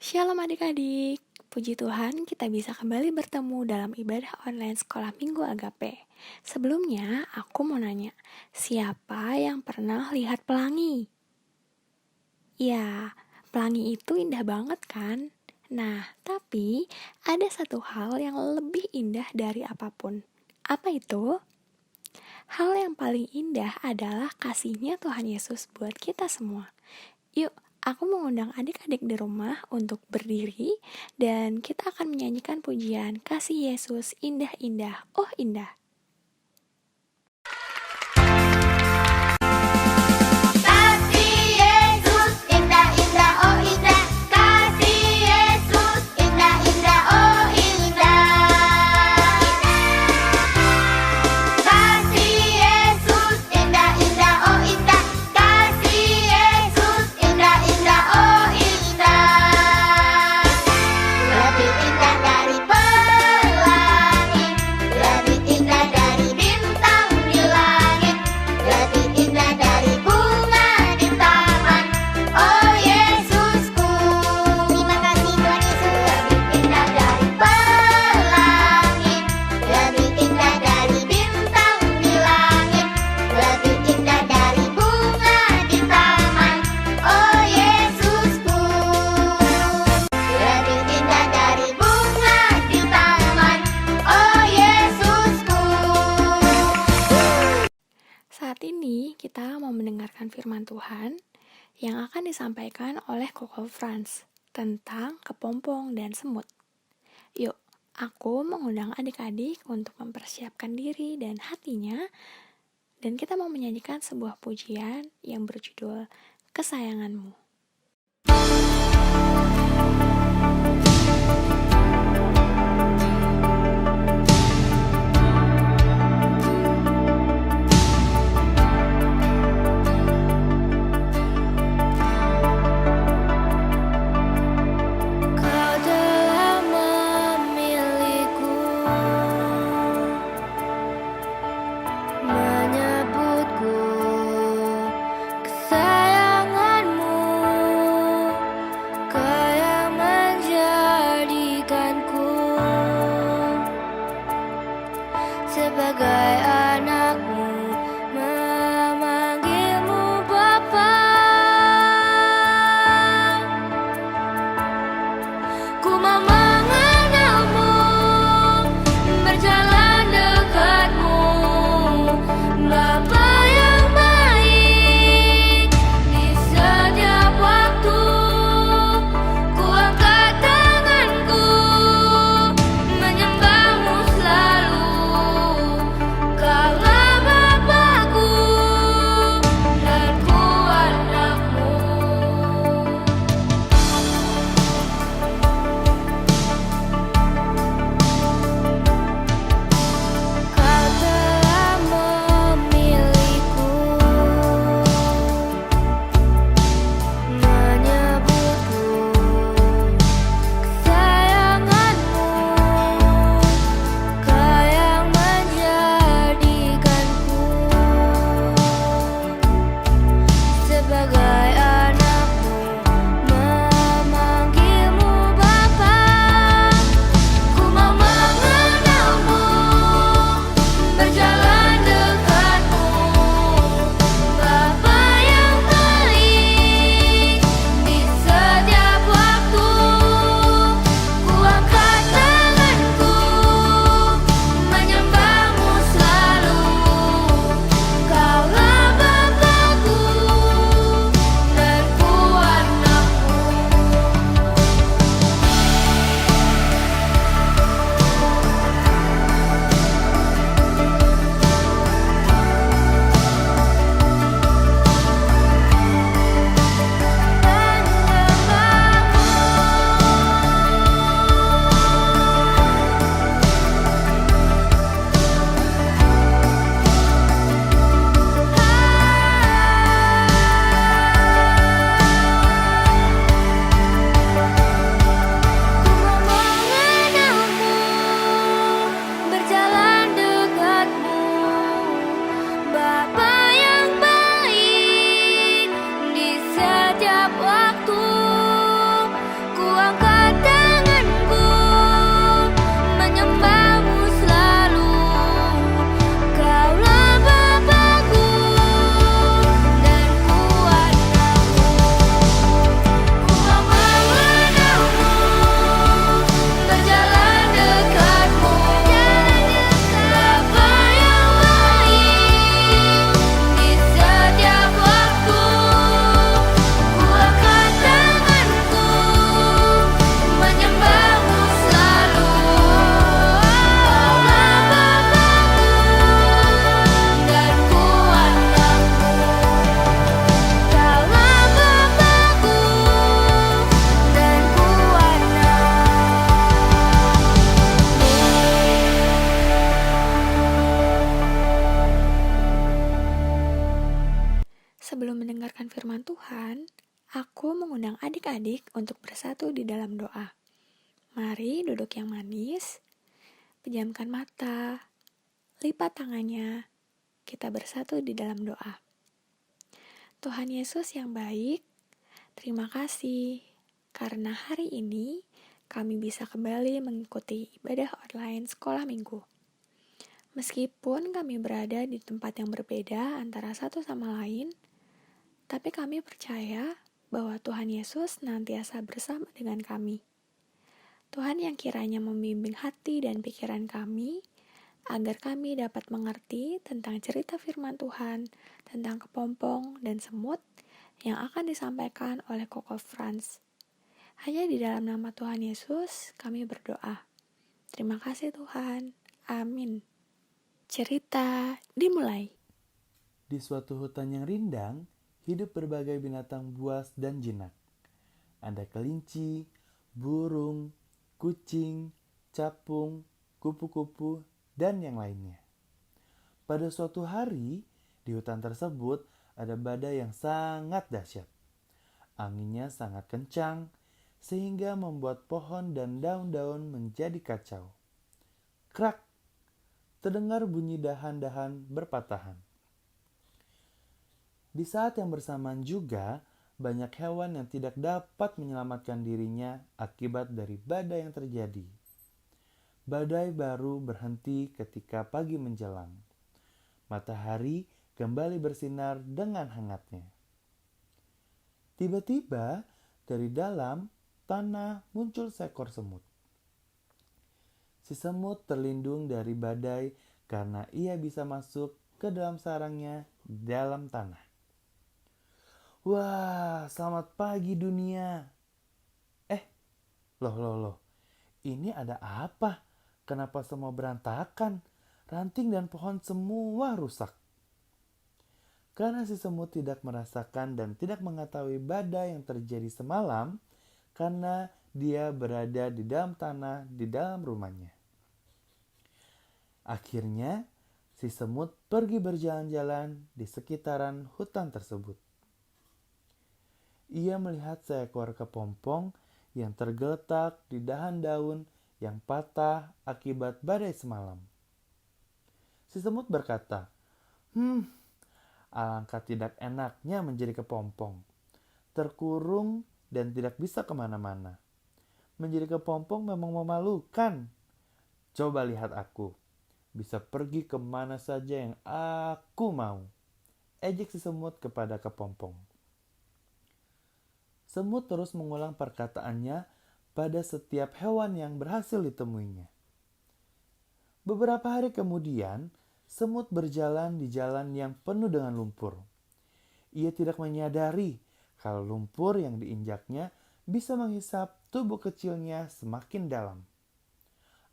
Shalom adik-adik, puji Tuhan kita bisa kembali bertemu dalam ibadah online sekolah Minggu Agape. Sebelumnya aku mau nanya, siapa yang pernah lihat pelangi? Ya, pelangi itu indah banget kan? Nah, tapi ada satu hal yang lebih indah dari apapun. Apa itu? Hal yang paling indah adalah kasihnya Tuhan Yesus buat kita semua. Yuk, aku mengundang adik-adik di rumah untuk berdiri dan kita akan menyanyikan pujian Kasih Yesus Indah-Indah, Oh Indah. Saat ini kita mau mendengarkan firman Tuhan yang akan disampaikan oleh Koko Franz tentang kepompong dan semut. Yuk, aku mengundang adik-adik untuk mempersiapkan diri dan hatinya, dan kita mau menyanyikan sebuah pujian yang berjudul Kesayanganmu. Sebagai anakmu memanggilmu Bapa, ku mau mengenalmu, berjalan dekatmu, Bapa yang baik di setiap waktu. Ku angkat tanganku menyembahmu selalu. Sebelum mendengarkan firman Tuhan, aku mengundang adik-adik untuk bersatu di dalam doa. Mari duduk yang manis, pejamkan mata, lipat tangannya, kita bersatu di dalam doa. Tuhan Yesus yang baik, terima kasih karena hari ini kami bisa kembali mengikuti ibadah online sekolah minggu. Meskipun kami berada di tempat yang berbeda antara satu sama lain, tapi kami percaya bahwa Tuhan Yesus senantiasa bersama dengan kami. Tuhan yang kiranya membimbing hati dan pikiran kami, agar kami dapat mengerti tentang cerita firman Tuhan, tentang kepompong dan semut yang akan disampaikan oleh Koko Franz. Hanya di dalam nama Tuhan Yesus kami berdoa. Terima kasih Tuhan. Amin. Cerita dimulai. Di suatu hutan yang rindang, hidup berbagai binatang buas dan jinak. Ada kelinci, burung, kucing, capung, kupu-kupu, dan yang lainnya. Pada suatu hari, di hutan tersebut ada badai yang sangat dahsyat. Anginnya sangat kencang, sehingga membuat pohon dan daun-daun menjadi kacau. Krak! Terdengar bunyi dahan-dahan berpatahan. Di saat yang bersamaan juga, banyak hewan yang tidak dapat menyelamatkan dirinya akibat dari badai yang terjadi. Badai baru berhenti ketika pagi menjelang. Matahari kembali bersinar dengan hangatnya. Tiba-tiba, dari dalam tanah muncul seekor semut. Si semut terlindung dari badai karena ia bisa masuk ke dalam sarangnya di dalam tanah. Wah, selamat pagi dunia. Loh. Ini ada apa? Kenapa semua berantakan? Ranting dan pohon semua rusak. Karena si semut tidak merasakan dan tidak mengetahui badai yang terjadi semalam, karena dia berada di dalam tanah di dalam rumahnya. Akhirnya, si semut pergi berjalan-jalan di sekitaran hutan tersebut. Ia melihat seekor kepompong yang tergeletak di dahan daun yang patah akibat badai semalam. Si semut berkata, alangkah tidak enaknya menjadi kepompong, terkurung dan tidak bisa kemana-mana. Menjadi kepompong memang memalukan. Coba lihat aku, bisa pergi kemana saja yang aku mau. Ejek si semut kepada kepompong. Semut terus mengulang perkataannya pada setiap hewan yang berhasil ditemuinya. Beberapa hari kemudian, semut berjalan di jalan yang penuh dengan lumpur. Ia tidak menyadari kalau lumpur yang diinjaknya bisa menghisap tubuh kecilnya semakin dalam.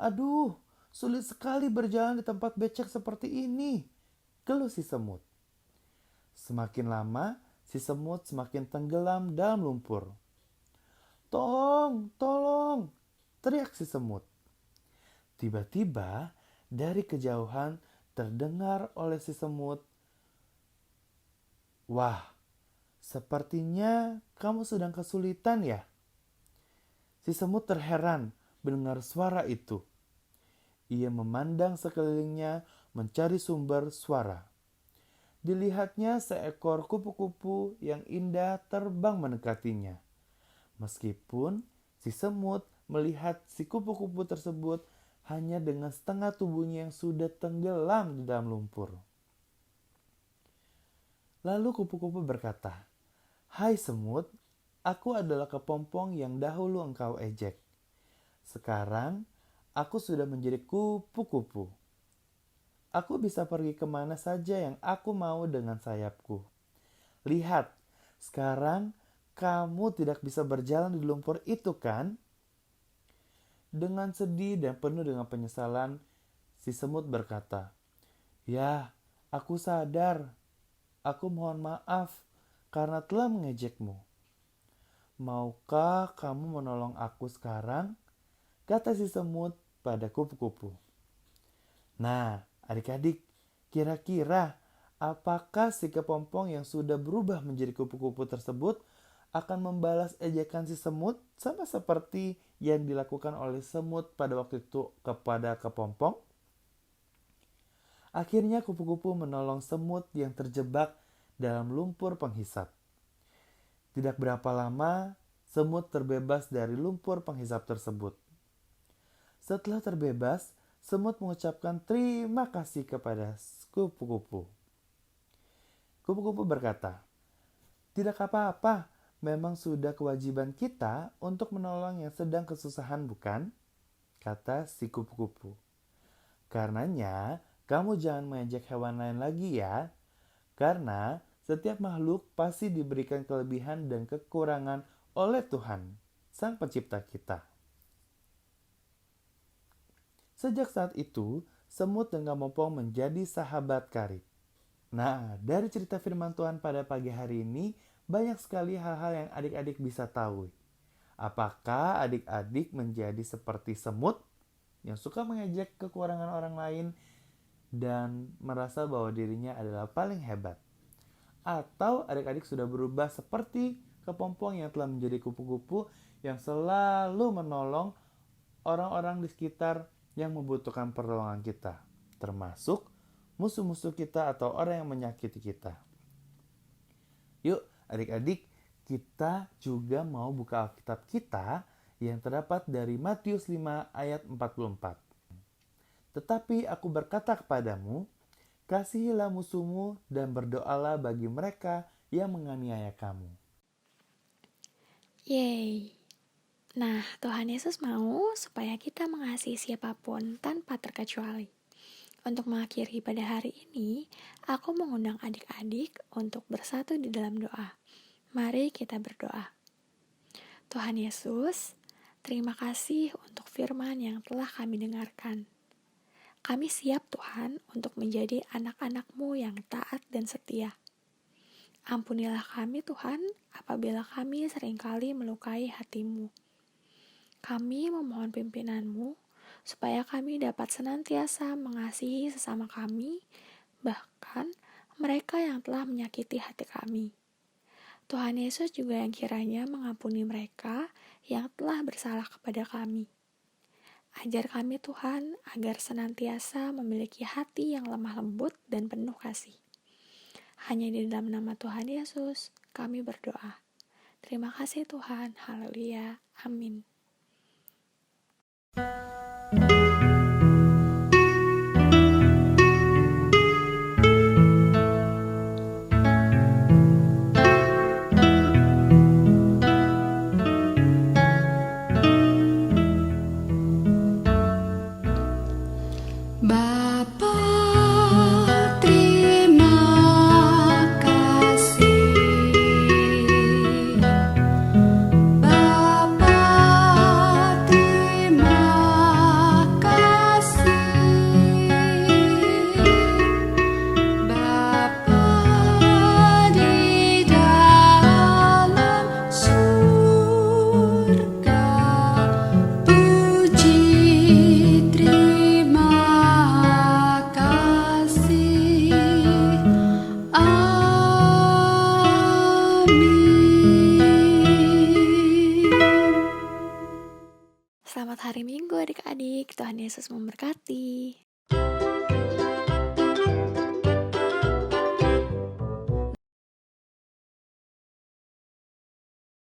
Aduh, sulit sekali berjalan di tempat becek seperti ini, keluh si semut. Semakin lama, si semut semakin tenggelam dalam lumpur. Tolong, teriak si semut. Tiba-tiba, dari kejauhan terdengar oleh si semut, wah, sepertinya kamu sedang kesulitan ya? Si semut terheran mendengar suara itu. Ia memandang sekelilingnya mencari sumber suara. Dilihatnya seekor kupu-kupu yang indah terbang mendekatinya. Meskipun si semut melihat si kupu-kupu tersebut hanya dengan setengah tubuhnya yang sudah tenggelam di dalam lumpur. Lalu kupu-kupu berkata, "Hai semut, aku adalah kepompong yang dahulu engkau ejek. Sekarang aku sudah menjadi kupu-kupu. Aku bisa pergi kemana saja yang aku mau dengan sayapku. Lihat, sekarang kamu tidak bisa berjalan di lumpur itu kan?" Dengan sedih dan penuh dengan penyesalan, si semut berkata, "Ya, aku sadar. Aku mohon maaf karena telah mengejekmu. Maukah kamu menolong aku sekarang?" kata si semut pada kupu-kupu. Nah, adik-adik, kira-kira Apakah si kepompong yang sudah berubah menjadi kupu-kupu tersebut akan membalas ejekan si semut sama seperti yang dilakukan oleh semut pada waktu itu kepada kepompong? Akhirnya kupu-kupu menolong semut yang terjebak dalam lumpur penghisap. Tidak berapa lama, semut terbebas dari lumpur penghisap tersebut. Setelah terbebas, semut mengucapkan terima kasih kepada kupu-kupu. Kupu-kupu berkata, "Tidak apa-apa, memang sudah kewajiban kita untuk menolong yang sedang kesusahan, bukan?" kata si kupu-kupu. "Karenanya, kamu jangan mengejek hewan lain lagi ya, karena setiap makhluk pasti diberikan kelebihan dan kekurangan oleh Tuhan, Sang Pencipta kita." Sejak saat itu, semut dan kepompong menjadi sahabat karib. Nah, dari cerita firman Tuhan pada pagi hari ini, banyak sekali hal-hal yang adik-adik bisa tahu. Apakah adik-adik menjadi seperti semut yang suka mengejek kekurangan orang lain dan merasa bahwa dirinya adalah paling hebat? Atau adik-adik sudah berubah seperti kepompong yang telah menjadi kupu-kupu yang selalu menolong orang-orang di sekitar yang membutuhkan pertolongan kita, termasuk musuh-musuh kita atau orang yang menyakiti kita. Yuk adik-adik, kita juga mau buka Alkitab kita yang terdapat dari Matius 5 ayat 44. "Tetapi aku berkata kepadamu, kasihilah musuhmu dan berdoalah bagi mereka yang menganiaya kamu." Yeay. Nah, Tuhan Yesus mau supaya kita mengasihi siapapun tanpa terkecuali. Untuk mengakhiri pada hari ini, aku mengundang adik-adik untuk bersatu di dalam doa. Mari kita berdoa. Tuhan Yesus, terima kasih untuk firman yang telah kami dengarkan. Kami siap Tuhan untuk menjadi anak-anak-Mu yang taat dan setia. Ampunilah kami Tuhan apabila kami seringkali melukai hati-Mu. Kami memohon pimpinan-Mu supaya kami dapat senantiasa mengasihi sesama kami, bahkan mereka yang telah menyakiti hati kami. Tuhan Yesus juga yang kiranya mengampuni mereka yang telah bersalah kepada kami. Ajar kami Tuhan agar senantiasa memiliki hati yang lemah lembut dan penuh kasih. Hanya di dalam nama Tuhan Yesus kami berdoa. Terima kasih Tuhan. Haleluya. Amin. Bapa